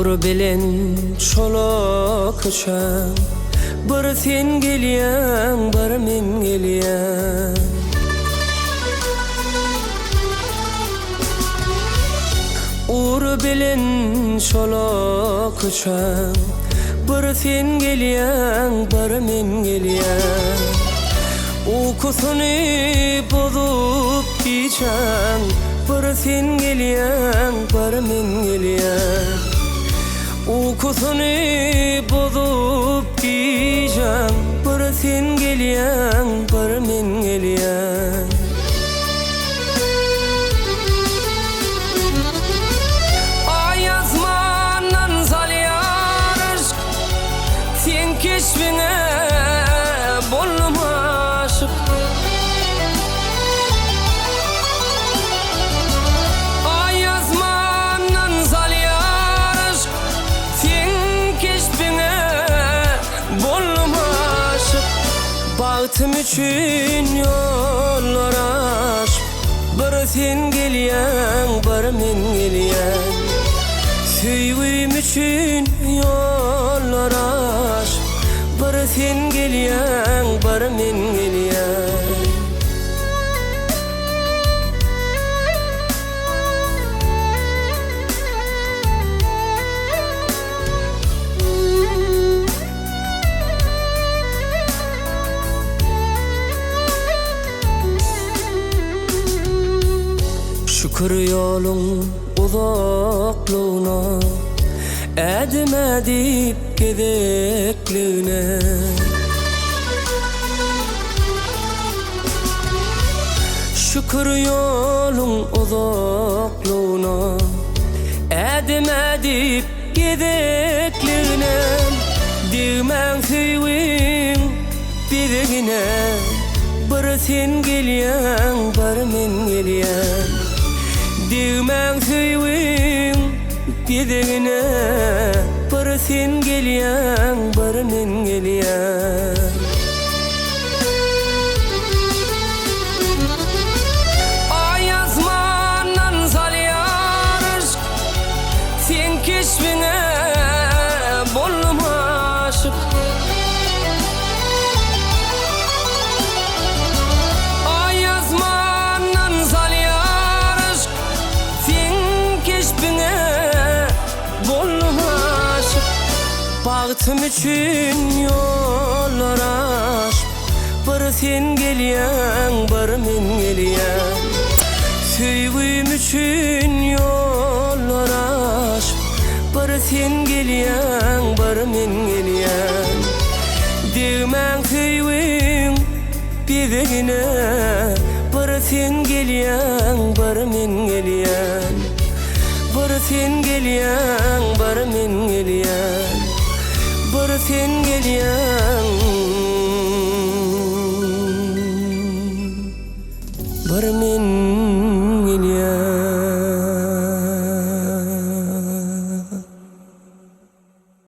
Uğur bilen çolak uçan, bir sen gelyen, bir men gelyen. Uğur bilen çolak uçan, bir sen gelyen, bir men gelyen. Uykusunu bozup geçen, bir sen gelyen, bir men gelyen. Uykusunu bozup geçen, bir sen gelyen, bir men gelyen. Ay azmandan salyar aşk, sen keşfine bolma aşık. Ay azmandan salyar aşk, sen keşfine bolma aşık. Bahtım üçün yollar aşk, bir sen gelyen, bir men gelyen. Süyüm üçün yollar aşk, bir sen gelyen, bir men gelyen. Şükür yolun uzakluğuna, edim edip gedekliğine. Şükür yolun uzakluğuna, edim edip gedekliğine. Dümen süyüm birine, bir sen gelyen, bir men gelyen. Dümen süyüm birine, bir sen gelyen, bir men gelyen. Ay azmandan salyar aşk, sen keşfine bolma aşık. Ay azmandan salyar aşk, sen keşfine bolma aşık. Bahtım üçün yollar aşk, bir sen gelyen, bir men gelyen. Süyüm üçün yollar aşk, bir sen gelyen, bir men gelyen. Dümen süyüm birine, bir sen gelyen, bir men gelyen. Bir sen gelyen, bir men gelyen. Bir sen gelyen, bir men